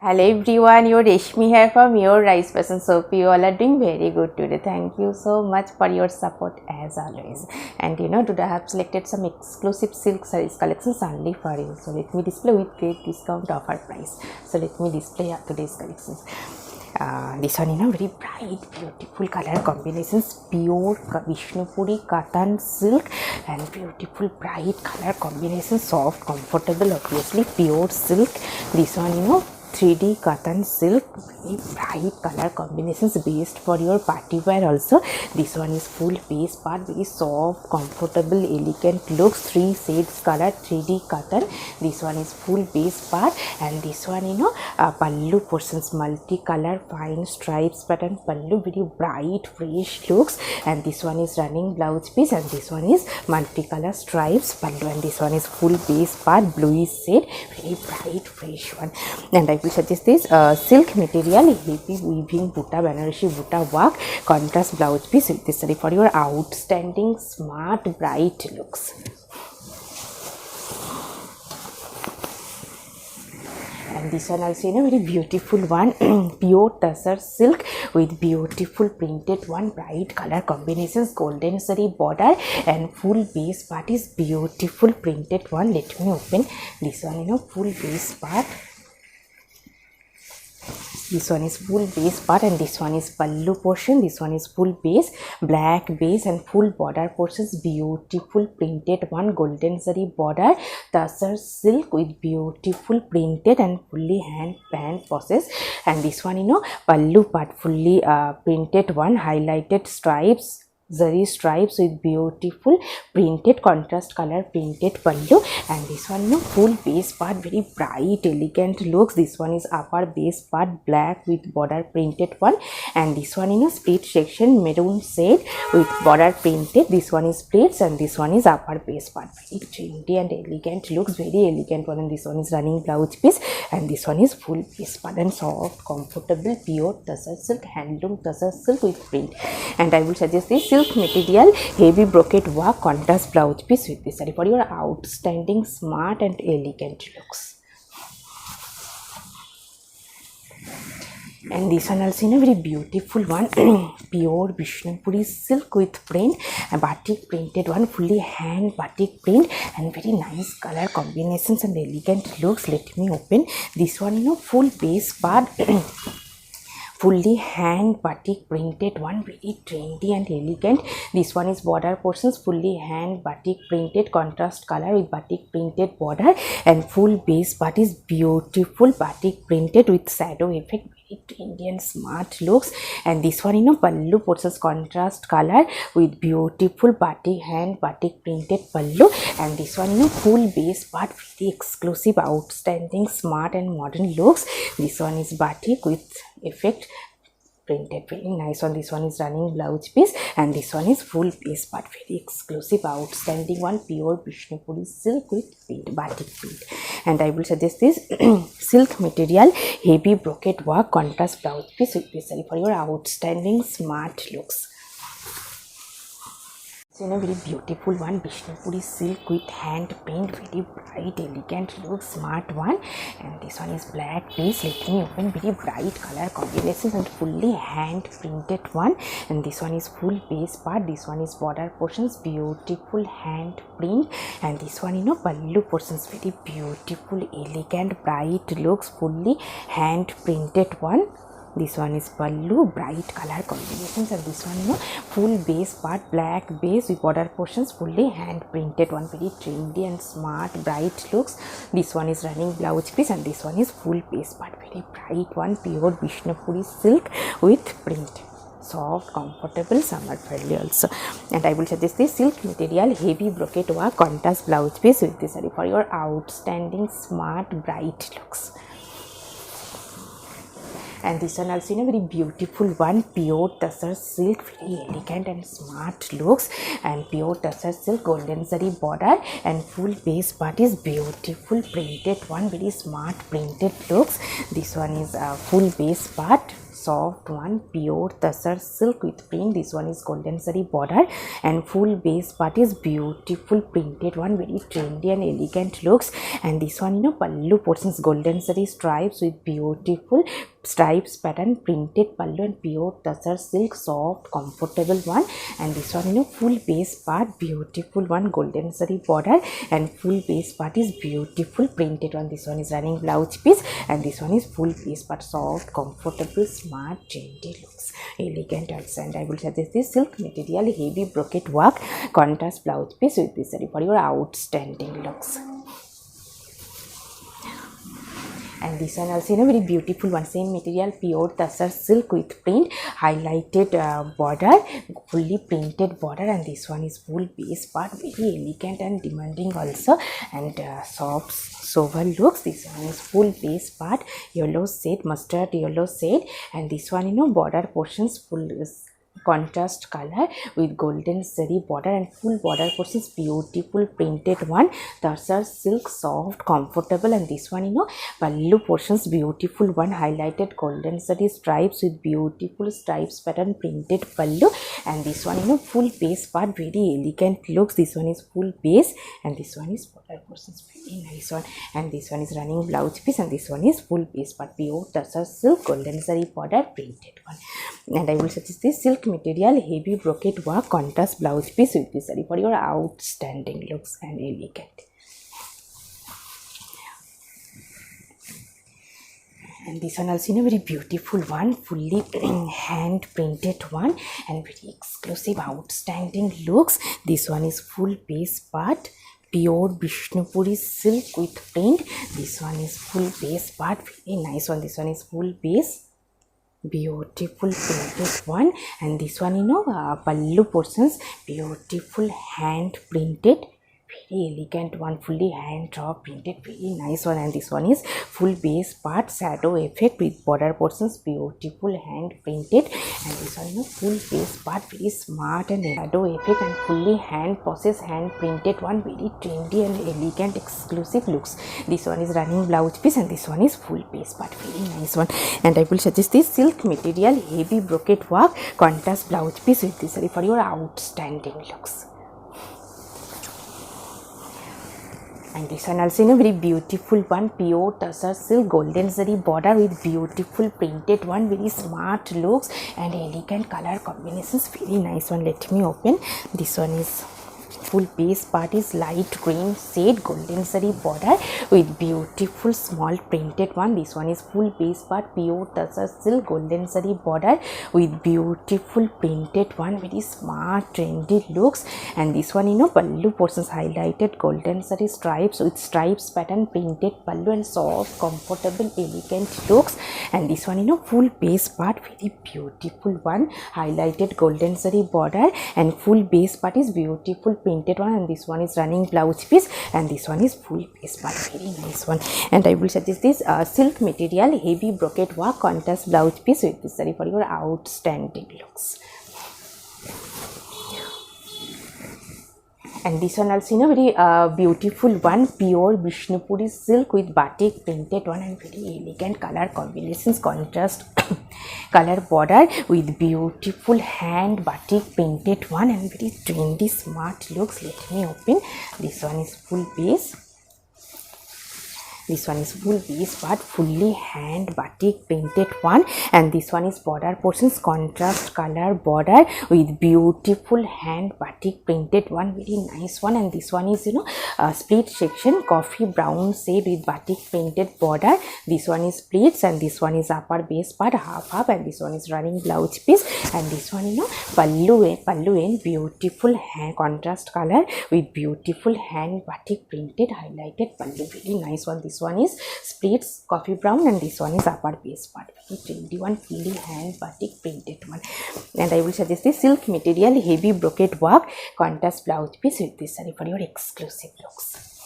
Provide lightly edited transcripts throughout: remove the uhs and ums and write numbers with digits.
Hello everyone, your Reshmi here from your Rice Person Soap. You all are doing very good today. Thank you so much for your support as always. And today I have selected some exclusive silk sarees collections only for you. So let me display with great discount offer price. So let me display today's collections. This one very bright beautiful color combinations, pure Vishnupuri cotton silk and beautiful bright color combinations, soft comfortable obviously pure silk. This one 3D cotton silk, very bright color combinations, best for your party wear also. This one is full base part, very soft comfortable elegant looks, 3 shades color, 3D cotton. This one is full base part, and this one pallu portions, multi-color fine stripes pattern pallu, very bright fresh looks. And this one is running blouse piece, and this one is multi-color stripes pallu, and this one is full base part, bluish shade, very bright fresh one. And I will suggest this silk material, heavy weaving buta, Banarasi buta work, contrast blouse piece with this saree for your outstanding smart bright looks. And this one also very beautiful one, pure tussar silk with beautiful printed one, bright color combinations, golden saree border, and full base part is beautiful printed one. Let me open this one. Full base part. This one is full base part, and this one is pallu portion. This one is full base, black base and full border portions, beautiful printed one, golden saree border, tussar silk with beautiful printed and fully hand band process. And this one pallu part, fully printed one, highlighted stripes, zari stripes with beautiful printed contrast color printed pallu. And this one full base part, very bright elegant looks. This one is upper base part, black with border printed one, and this one split section maroon shade with border printed. This one is plaits, and this one is upper base part, very trendy and elegant looks, very elegant one. And this one is running blouse piece, and this one is full base part and soft comfortable pure tussar silk, handloom tussar silk with print. And I will suggest this silk material, heavy brocade work, contrast blouse piece with this saree for your outstanding smart and elegant looks. And this one also very beautiful one, pure Vishnupuri silk with print, a batik printed one, fully hand batik print, and very nice color combinations and elegant looks. Let me open this one. Full base part, fully hand batik printed one, very trendy and elegant. This one is border portions, fully hand batik printed, contrast color with batik printed border, and full base part is beautiful batik printed with shadow effect, very trendy and smart looks. And this one pallu portions, contrast color with beautiful batik hand batik printed pallu. And this one full base part, very exclusive outstanding smart and modern looks. This one is batik with effect printed, very nice one. This one is running blouse piece, and this one is full base part, very exclusive outstanding one, pure Vishnupuri silk with print, batik print. And I will suggest this silk material, heavy brocade work, contrast blouse piece with this saree for your outstanding smart looks. Very beautiful one, Vishnupuri silk with hand print, very bright elegant look, smart one. And this one is black base. Let me open, very bright color combinations and fully hand printed one. And this one is full base part, this one is border portions, beautiful hand print. And this one pallu portions, very beautiful elegant bright looks, fully hand printed one. This one is pallu, bright color combinations. And this one full base part, black base with border portions, fully hand printed one, very trendy and smart bright looks. This one is running blouse piece, and this one is full base part, very bright one, pure Vishnupuri silk with print, soft comfortable summer friendly also. And I will suggest this silk material, heavy brocade work, contrast blouse piece with this saree for your outstanding smart bright looks. And this one also very beautiful one, pure tussar silk, very elegant and smart looks, and pure tussar silk, golden saree border, and full base part is beautiful printed one, very smart printed looks. This one is full base part, soft one, pure tasar silk with print. This one is golden zari border and full base part is beautiful printed one, very trendy and elegant looks. And this one, pallu portions golden zari stripes with beautiful stripes pattern, printed pallu and pure tasar silk, soft comfortable one. And this one, full base part, beautiful one, golden zari border and full base part is beautiful printed one. This one is running blouse piece and this one is full base part, soft comfortable smart trendy looks, elegant also. And I will suggest this silk material heavy brocade work contrast blouse piece with this saree for your outstanding looks. And this one also very beautiful one, same material, pure tasar silk with print, highlighted border, fully printed border. And this one is full base part, very elegant and demanding also, and soft sober looks. This one is full base part, yellow shade, mustard yellow shade. And this one border portions full contrast color with golden zari border and full border portions beautiful printed one, tasar silk, soft comfortable. And this one pallu portions beautiful one, highlighted golden zari stripes with beautiful stripes pattern, printed pallu. And this one full base part, very elegant looks. This one is full base and this one is border portions, very nice one. And this one is running blouse piece and this one is full base part, pure tasar silk, golden zari border, printed one. And I will suggest this silk material heavy brocade work contrast blouse piece with this saree for your outstanding looks and elegant. And this one also very beautiful one, fully hand printed one and very exclusive outstanding looks. This one is full base part, pure Vishnupuri silk with print. This one is full base part, very nice one. This one is full base, beautiful printed one. And this one pallu portions beautiful hand printed, very elegant one, fully hand draw printed, very nice one. And this one is full base part, shadow effect with border portions beautiful hand printed. And this one full base part, very smart and shadow effect and fully hand process hand printed one, very trendy and elegant exclusive looks. This one is running blouse piece and this one is full base part, very nice one. And I will suggest this silk material heavy brocade work contrast blouse piece with this saree for your outstanding looks. And this one also very beautiful one, pure tasar silk, golden zari border with beautiful printed one, very smart looks and elegant color combinations, very nice one. Let me open. This one is full base part is light green shade, golden zari border with beautiful small printed one. This one is full base part, pure tasar silk, golden zari border with beautiful printed one, very smart trendy looks. And this one pallu portions highlighted golden zari stripes with stripes pattern, printed pallu and soft comfortable elegant looks. And this one full base part, very beautiful one, highlighted golden zari border and full base part is beautiful printed one. And this one is running blouse piece and this one is full base part, very nice one. And I will suggest this silk material heavy brocade work contrast blouse piece with this saree for your outstanding looks. And this one also very beautiful one, pure Vishnupuri silk with batik printed one and very elegant color combinations, contrast color border with beautiful hand batik printed one and very trendy smart looks. Let me open. This one is full base. This one is full base part, fully hand batik printed one. And this one is border portions contrast color border with beautiful hand batik printed one, very nice one. And this one is split section coffee brown shade with batik printed border. This one is splits and this one is upper base part, half and this one is running blouse piece. And this one pallu in beautiful hand contrast color with beautiful hand batik printed highlighted pallu, very nice one. This one is splits coffee brown and this one is upper base part, very trendy one, fully hand batik printed one. And I will suggest this silk material heavy brocade work contrast blouse piece with this saree for your exclusive looks.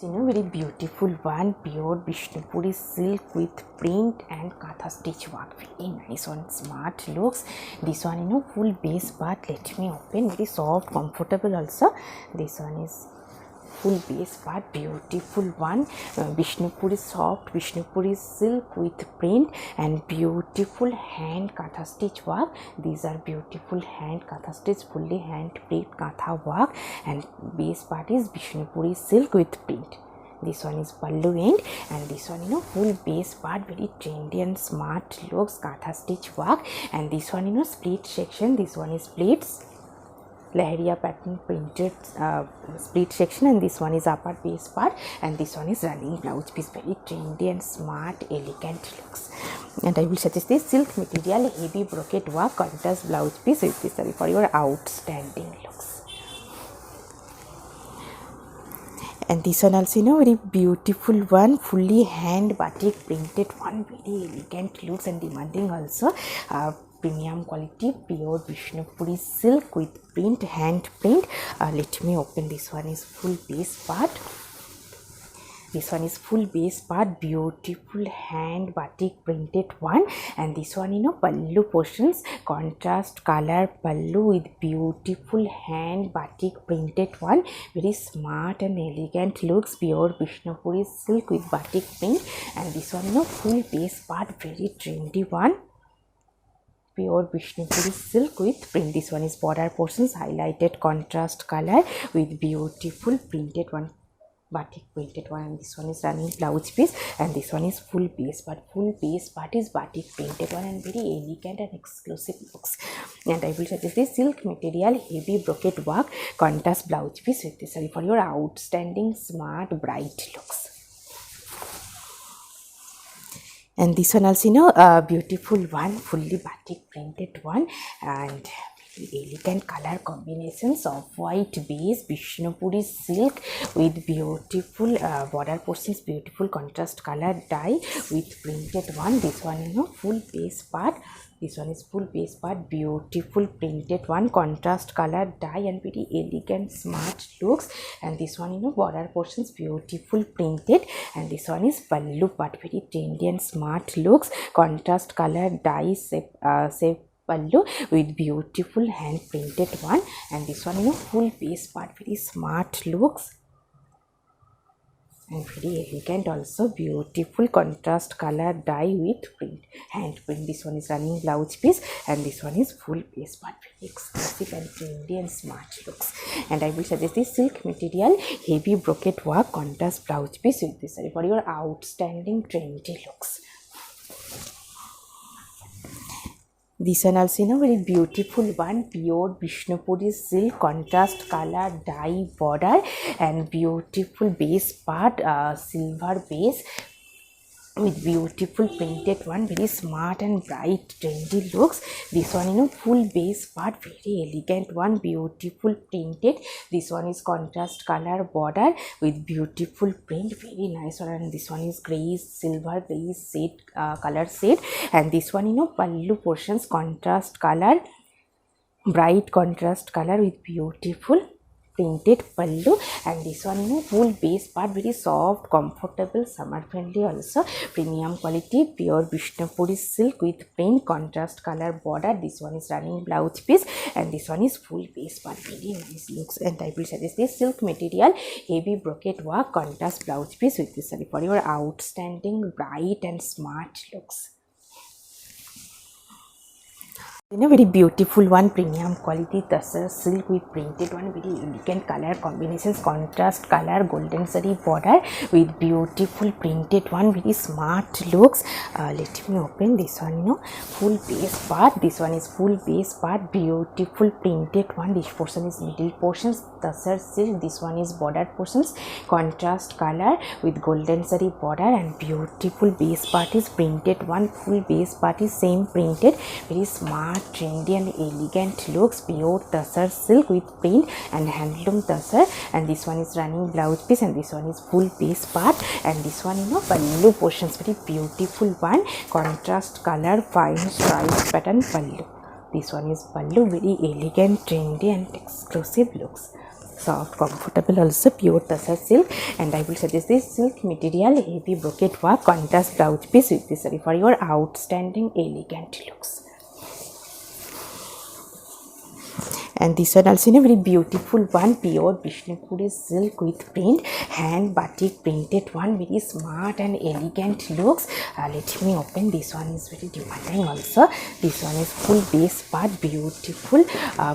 Very beautiful one, pure Vishnupuri silk with print and katha stitch work, very nice one, smart looks. This one full base part. Let me open, very soft comfortable also. This one is full base part, beautiful one. Vishnupuri soft Vishnupuri silk with print and beautiful hand katha stitch work. These are beautiful hand katha stitch, fully hand print katha work, and base part is Vishnupuri silk with print. This one is pallu end, and this one full base part, very trendy and smart looks, katha stitch work. And this one split section, this one is splits Lahariya pattern printed split section, and this one is upper base part, and this one is running blouse piece, very trendy and smart elegant looks. And I will suggest this silk material heavy brocade work contrast blouse piece with this saree for your outstanding looks. And this one also very beautiful one, fully hand batik printed one, very elegant looks and demanding also. Premium quality pure Vishnupuri silk with print, hand print. Let me open. This one is full base part. This one is full base part, beautiful hand batik printed one. And this one pallu portions, contrast color pallu with beautiful hand batik printed one, very smart and elegant looks, pure Vishnupuri silk with batik print. And this one full base part, very trendy one, pure Vishnupuri silk with print. This one is border portions, highlighted contrast color with beautiful printed one, batik printed one. And this one is running blouse piece, and this one is full base part. Full base part is batik printed one and very elegant and exclusive looks. And I will suggest this silk material heavy brocade work contrast blouse piece with this saree for your outstanding smart bright looks. And this one also beautiful one, fully batik printed one, and elegant color combinations of white base Vishnupuri silk with beautiful border portions, beautiful contrast color dye with printed one. This one full base part. This one is full base part, beautiful printed one, contrast color dye and very elegant smart looks. And this one border portions, beautiful printed. And this one is pallu part, very trendy and smart looks, contrast color dye shape pallu with beautiful hand printed one. And this one full base part, very smart looks and very elegant also, beautiful contrast color dye with print, hand print. This one is running blouse piece, and this one is full base part, very exclusive and trendy and smart looks. And I will suggest this silk material heavy brocade work contrast blouse piece with this saree for your outstanding trendy looks. This one also very beautiful one, pure Vishnupuri silk contrast color dye border and beautiful base part, silver base with beautiful printed one, very smart and bright trendy looks. This one full base part, very elegant one, beautiful printed. This one is contrast color border with beautiful print, very nice one. And this one is grayish silver grayish shade color shade. And this one pallu portions, contrast color, bright contrast color with beautiful printed pallu. And this one full base part, very soft, comfortable, summer friendly also, premium quality pure Vishnupuri silk with print, contrast color border. This one is running blouse piece, and this one is full base part, very nice looks. And I will suggest this silk material heavy brocade work contrast blouse piece with this saree for your outstanding bright and smart looks. Very beautiful one, premium quality tussar silk with printed one, very elegant color combinations, contrast color golden saree border with beautiful printed one, very smart looks. Let me open this one full base part. This one is full base part, beautiful printed one. This portion is middle portions tussar silk. This one is border portions, contrast color with golden saree border, and beautiful base part is printed one. Full base part is same printed, very smart, trendy and elegant looks, pure tussar silk with print and handloom tussar. And this one is running blouse piece, and this one is full base part. And this one pallu portions, very beautiful one, contrast color fine stripes pattern pallu. This one is pallu, very elegant, trendy and exclusive looks, soft, comfortable also, pure tussar silk. And I will suggest this silk material heavy brocade work contrast blouse piece with this saree for your outstanding elegant looks. And this one also in a very beautiful one, pure Vishnupuri silk with print, hand batik printed one, very smart and elegant looks. Let me open. This one is very demanding also. This one is full base part, beautiful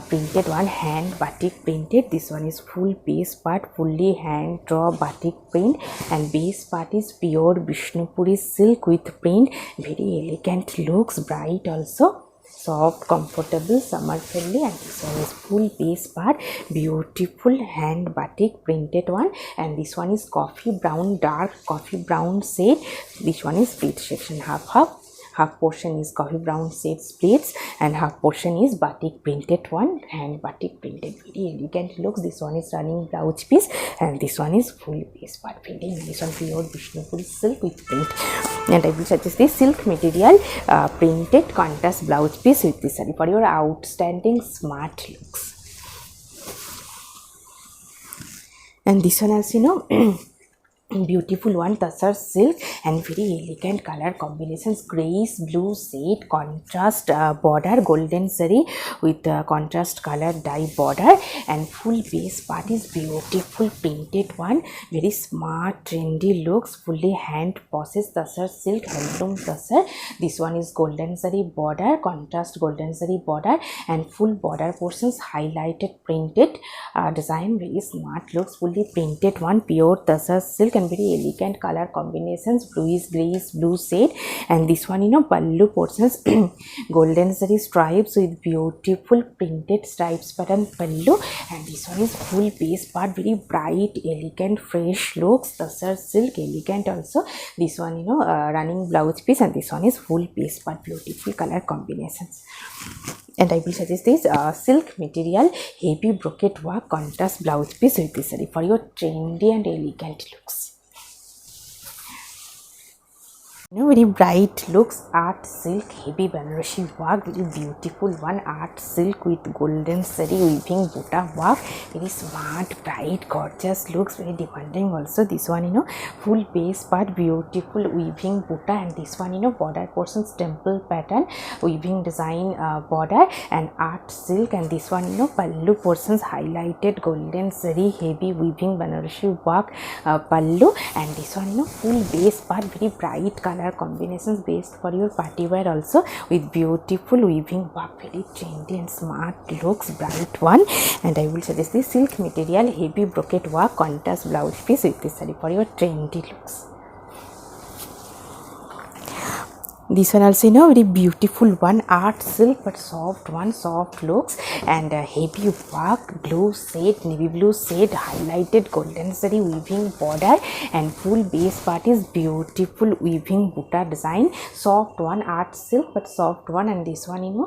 printed one, hand batik printed. This one is full base part, fully hand draw batik print, and base part is pure Vishnupuri silk with print, very elegant looks, bright also, soft, comfortable, summer friendly. And this one is full base part, beautiful hand batik printed one, and this one is coffee brown, dark coffee brown shade. This one is split section, half portion is coffee brown shade splits and half portion is batik printed one, hand batik printed, very elegant looks. This one is running blouse piece, and this one is full base part printing, and this one pure Vishnupuri silk with print. And I will suggest this silk material printed contrast blouse piece with this saree for your outstanding smart looks. And this one also beautiful one, tussar silk and very elegant color combinations, grayish blue shade, contrast border, golden zari with contrast color dye border, and full base part is beautiful printed one, very smart trendy looks, fully hand processed tussar silk, handloom tussar. This one is golden zari border, contrast golden zari border, and full border portions highlighted printed design, very smart looks, fully printed one, pure tussar silk and very elegant color combinations, bluish grayish blue shade. And this one pallu portions golden zari stripes with beautiful printed stripes pattern pallu, and this one is full base part, very bright elegant fresh looks, tussar silk, elegant also. This one running blouse piece, and this one is full base part, beautiful color combinations. And I will suggest this silk material heavy brocade work contrast blouse piece with this saree for your trendy and elegant looks. Very bright looks, art silk heavy Banarasi work, very beautiful one, art silk with golden zari weaving butta work, very smart, bright, gorgeous looks, very demanding also. This one full base part, beautiful weaving butta, and this one border portions temple pattern weaving design border and art silk, and this one pallu portions highlighted golden zari heavy weaving Banarasi work pallu, and this one full base part, very bright color combinations, based for your party wear also with beautiful weaving work, very trendy and smart looks, bright one. And I will suggest this silk material heavy brocade work contrast blouse piece with this saree for your trendy looks. This one also very beautiful one, art silk but soft one, soft looks, and heavy work, blue shade, navy blue shade, highlighted golden zari weaving border, and full base part is beautiful weaving butta design, soft one, art silk but soft one. And this one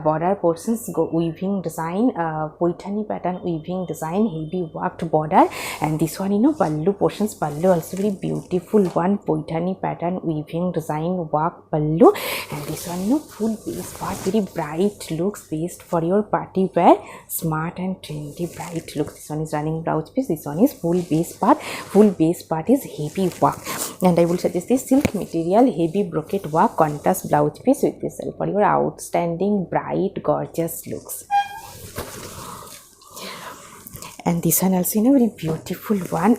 border portions weaving design, poitani pattern weaving design, heavy worked border, and this one pallu portions, pallu also very beautiful one, poitani pattern weaving design work pallu, and this one full base part, very bright looks, based for your party wear, smart and trendy bright look. This one is running blouse piece, this one is full base part, full base part is heavy work. And I will suggest this silk material heavy brocade work contrast blouse piece with this for your outstanding bright gorgeous looks. And this one also very beautiful one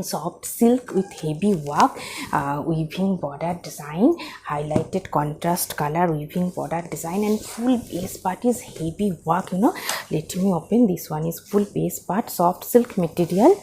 soft silk with heavy work, weaving border design, highlighted contrast color weaving border design, and full base part is heavy work. Let me open. This one is full base part, soft silk material.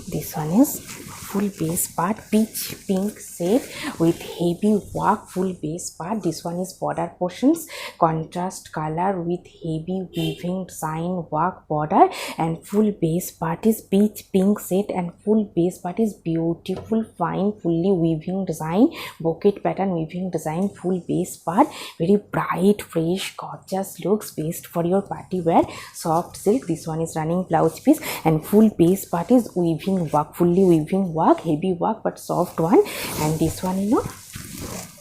This one is full base part, peach pink shade with heavy work, full base part. This one is border portions, contrast color with heavy weaving design work border, and full base part is peach pink shade, and full base part is beautiful fine fully weaving design, bouquet pattern weaving design, full base part, very bright fresh gorgeous looks, based for your party wear, soft silk. This one is running blouse piece, and full base part is weaving work, fully weaving work, heavy work but soft one. And this one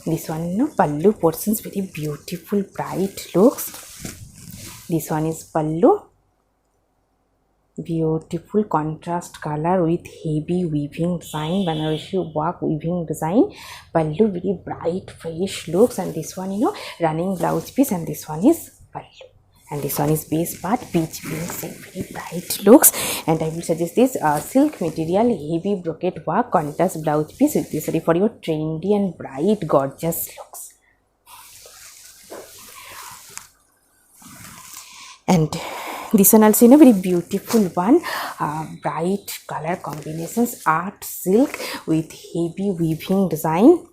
pallu portions, very beautiful bright looks. This one is pallu, beautiful contrast color with heavy weaving design, Banarasi work weaving design, pallu, very bright fresh looks. And this one running blouse piece, and this one is pallu. and this one is base part peach pink shade, very bright looks. And I will suggest this silk material heavy brocade work contrast blouse piece with this saree for your trendy and bright gorgeous looks. And this one also very beautiful one, bright color combinations, art silk with heavy weaving design.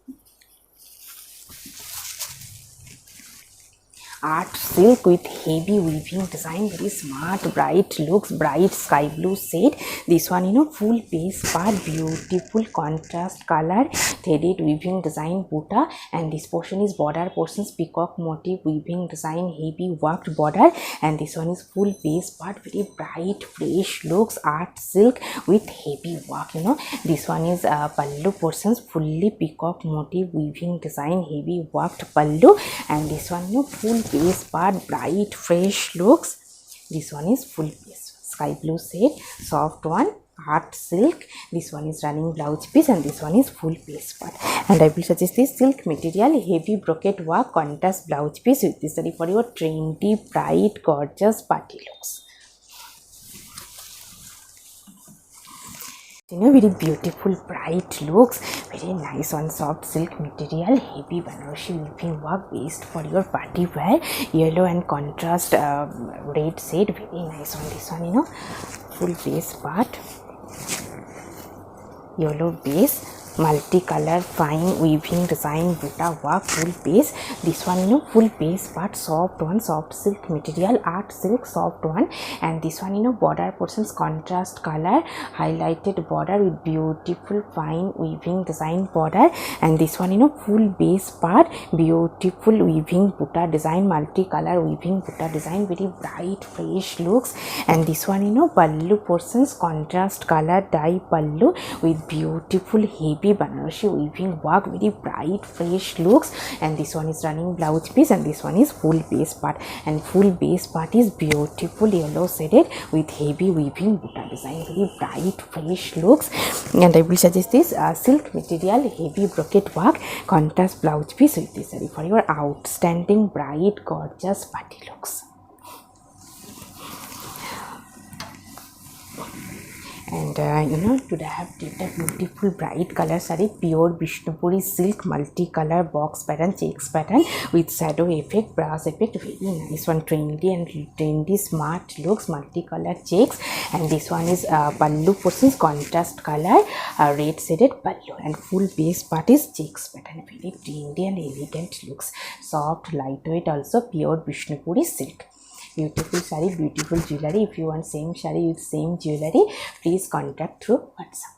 Art silk with heavy weaving design, very smart bright looks, bright sky blue shade. This one full base part, beautiful contrast color, threaded weaving design buta, and this portion is border portions peacock motif weaving design, heavy worked border. And this one is full base part, very bright fresh looks, art silk with heavy work. This one is pallu portions, fully peacock motif weaving design, heavy worked pallu. And this one full base part, bright fresh looks. This one is full base sky blue shade, soft one, art silk. This one is running blouse piece, and this one is full base part. And I will suggest this silk material heavy brocade work contrast blouse piece with this saree for your trendy bright gorgeous party looks. Very beautiful bright looks, very nice one, soft silk material, heavy Banarosi weaving work based for your party wear, yellow and contrast red shade, very nice one. This one full base part, yellow base, multicolor fine weaving design buta work, full base. This one full base part, soft one, soft silk material, art silk, soft one. And this one border portions contrast color, highlighted border with beautiful fine weaving design border. And this one full base part, beautiful weaving buta design, multicolor weaving buta design, very bright fresh looks. And this one pallu portions contrast color dye pallu with beautiful heavy Banarosi weaving work, very bright fresh looks. And this one is running blouse piece, and this one is full base part. And full base part is beautiful yellow shaded with heavy weaving buta design, very bright fresh looks. And I will suggest this silk material heavy brocade work contrast blouse piece with this saree for your outstanding bright gorgeous party looks. And today I have taken a beautiful bright color saree, pure Vishnupuri silk multicolor box pattern, checks pattern with shadow effect, brass effect, very nice one, trendy smart looks, multicolor checks. And this one is pallu portions contrast color, red shaded pallu, and full base part is checks pattern, very trendy and elegant looks, soft lightweight, also pure Vishnupuri silk. Beautiful saree, beautiful jewelry. If you want same saree with same jewelry, please contact through WhatsApp.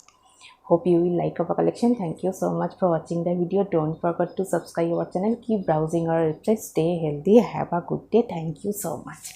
Hope you will like our collection. Thank you so much for watching the video. Don't forget to subscribe our channel. Keep browsing our website. Stay healthy. Have a good day. Thank you so much.